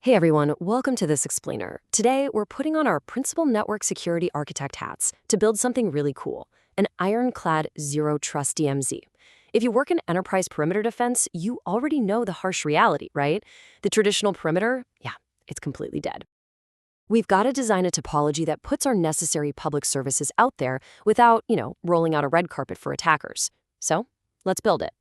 Hey everyone, welcome to this explainer. Today, we're putting on our principal network security architect hats to build something really cool, an ironclad zero trust DMZ. If you work in enterprise perimeter defense, you already know the harsh reality, right? The traditional perimeter, yeah, it's completely dead. We've got to design a topology that puts our necessary public services out there without, rolling out a red carpet for attackers. So, let's build it.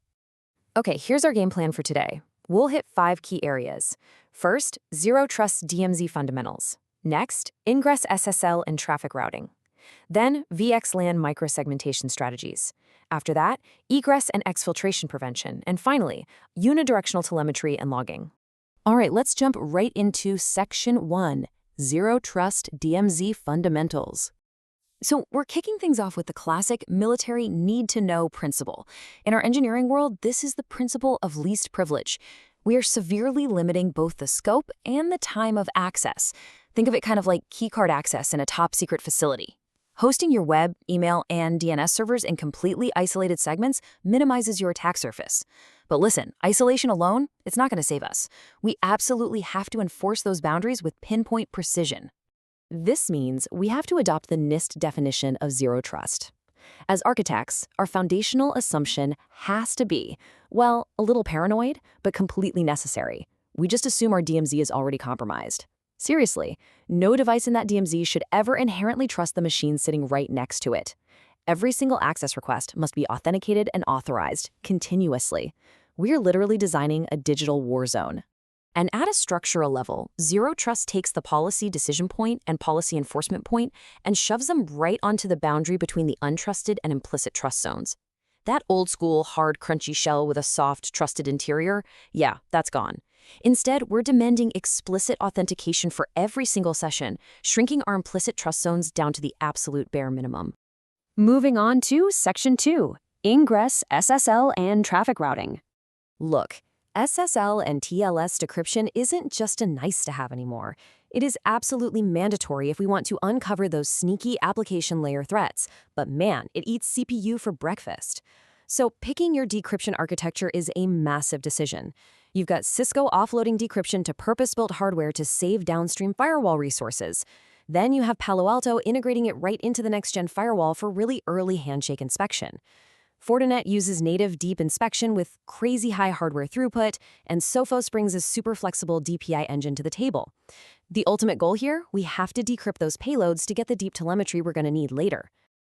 Okay, here's our game plan for today. We'll hit 5 key areas. First, zero trust DMZ fundamentals. Next, ingress SSL and traffic routing. Then, VXLAN microsegmentation strategies. After that, egress and exfiltration prevention. And finally, unidirectional telemetry and logging. All right, let's jump right into Section 1, Zero Trust DMZ Fundamentals. So we're kicking things off with the classic military need-to-know principle. In our engineering world, this is the principle of least privilege. We are severely limiting both the scope and the time of access. Think of it kind of like keycard access in a top-secret facility. Hosting your web, email, and DNS servers in completely isolated segments minimizes your attack surface. But listen, isolation alone, it's not going to save us. We absolutely have to enforce those boundaries with pinpoint precision. This means we have to adopt the NIST definition of zero trust. As architects, our foundational assumption has to be, well, a little paranoid, but completely necessary. We just assume our DMZ is already compromised. Seriously, no device in that DMZ should ever inherently trust the machine sitting right next to it. Every single access request must be authenticated and authorized continuously. We're literally designing a digital war zone. And at a structural level, zero trust takes the policy decision point and policy enforcement point and shoves them right onto the boundary between the untrusted and implicit trust zones. That old school, hard, crunchy shell with a soft, trusted interior, yeah, that's gone. Instead, we're demanding explicit authentication for every single session, shrinking our implicit trust zones down to the absolute bare minimum. Moving on to Section 2, Ingress, SSL, and Traffic Routing. Look, SSL and TLS decryption isn't just a nice-to-have anymore. It is absolutely mandatory if we want to uncover those sneaky application layer threats. But man, it eats CPU for breakfast. So picking your decryption architecture is a massive decision. You've got Cisco offloading decryption to purpose-built hardware to save downstream firewall resources. Then you have Palo Alto integrating it right into the next-gen firewall for really early handshake inspection. Fortinet uses native deep inspection with crazy high hardware throughput, and Sophos brings a super flexible DPI engine to the table. The ultimate goal here, we have to decrypt those payloads to get the deep telemetry we're going to need later.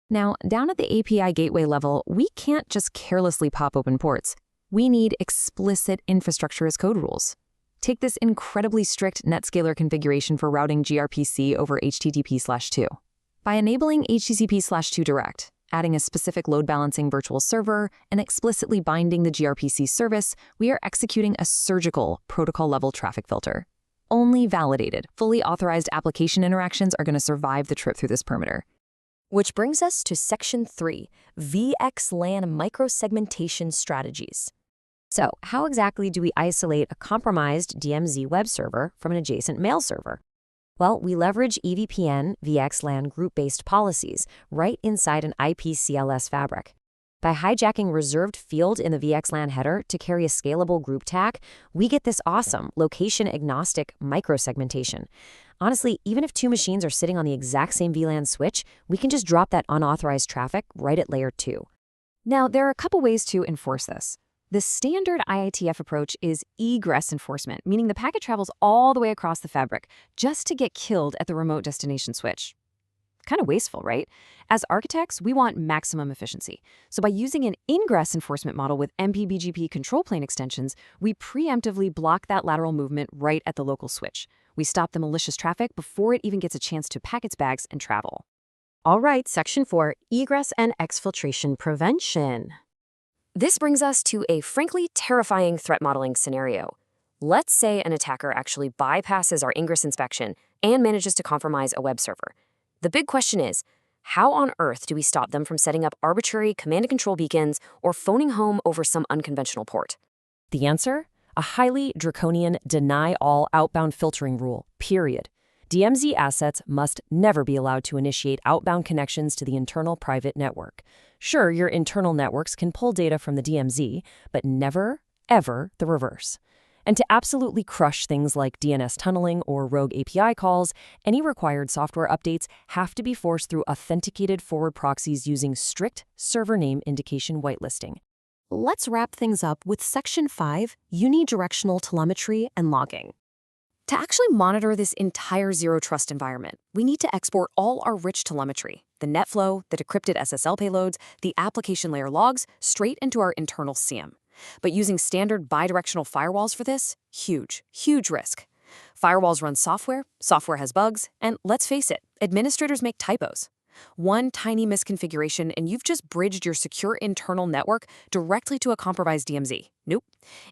Now, down at the API gateway level, we can't just carelessly pop open ports. We need explicit infrastructure as code rules. Take this incredibly strict NetScaler configuration for routing gRPC over HTTP/2. By enabling HTTP/2 direct, adding a specific load balancing virtual server, and explicitly binding the gRPC service, we are executing a surgical protocol-level traffic filter. Only validated, fully authorized application interactions are going to survive the trip through this perimeter. Which brings us to Section 3, VXLAN microsegmentation strategies. So, how exactly do we isolate a compromised DMZ web server from an adjacent mail server? Well, we leverage EVPN VXLAN group-based policies right inside an IP-CLS fabric. By hijacking reserved field in the VXLAN header to carry a scalable group tag, we get this awesome location-agnostic microsegmentation. Honestly, even if 2 machines are sitting on the exact same VLAN switch, we can just drop that unauthorized traffic right at layer 2. Now, there are a couple ways to enforce this. The standard IITF approach is egress enforcement, meaning the packet travels all the way across the fabric just to get killed at the remote destination switch. Kind of wasteful, right? As architects, we want maximum efficiency. So by using an ingress enforcement model with MPBGP control plane extensions, we preemptively block that lateral movement right at the local switch. We stop the malicious traffic before it even gets a chance to pack its bags and travel. All right, Section 4, egress and exfiltration prevention. This brings us to a frankly terrifying threat modeling scenario. Let's say an attacker actually bypasses our ingress inspection and manages to compromise a web server. The big question is, how on earth do we stop them from setting up arbitrary command and control beacons or phoning home over some unconventional port? The answer? A highly draconian deny all outbound filtering rule, period. DMZ assets must never be allowed to initiate outbound connections to the internal private network. Sure, your internal networks can pull data from the DMZ, but never, ever the reverse. And to absolutely crush things like DNS tunneling or rogue API calls, any required software updates have to be forced through authenticated forward proxies using strict server name indication whitelisting. Let's wrap things up with Section 5, unidirectional telemetry and logging. To actually monitor this entire zero trust environment, we need to export all our rich telemetry, the NetFlow, the decrypted SSL payloads, the application layer logs, straight into our internal SIEM. But using standard bidirectional firewalls for this, huge risk. Firewalls run software has bugs, and let's face it, administrators make typos. One tiny misconfiguration and you've just bridged your secure internal network directly to a compromised DMZ. Nope.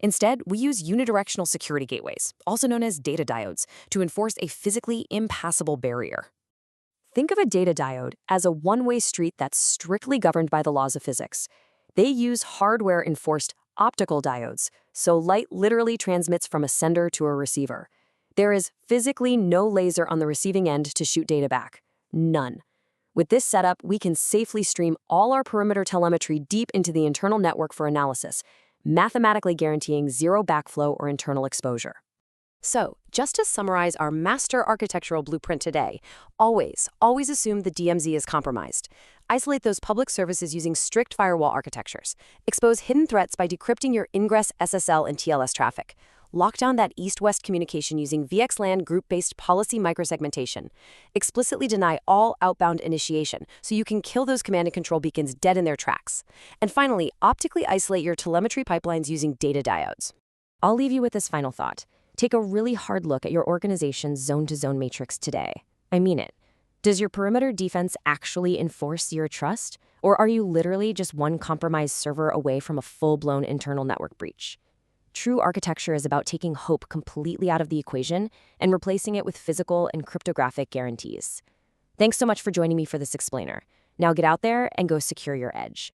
Instead, we use unidirectional security gateways, also known as data diodes, to enforce a physically impassable barrier. Think of a data diode as a one-way street that's strictly governed by the laws of physics. They use hardware-enforced optical diodes, so light literally transmits from a sender to a receiver. There is physically no laser on the receiving end to shoot data back. None. With this setup, we can safely stream all our perimeter telemetry deep into the internal network for analysis, mathematically guaranteeing zero backflow or internal exposure. So, just to summarize our master architectural blueprint today, always assume the DMZ is compromised. Isolate those public services using strict firewall architectures. Expose hidden threats by decrypting your ingress SSL and TLS traffic. Lock down that east-west communication using VXLAN group-based policy microsegmentation. Explicitly deny all outbound initiation so you can kill those command and control beacons dead in their tracks. And finally, optically isolate your telemetry pipelines using data diodes. I'll leave you with this final thought. Take a really hard look at your organization's zone-to-zone matrix today. I mean it. Does your perimeter defense actually enforce zero trust? Or are you literally just one compromised server away from a full-blown internal network breach? True architecture is about taking hope completely out of the equation and replacing it with physical and cryptographic guarantees. Thanks so much for joining me for this explainer. Now get out there and go secure your edge.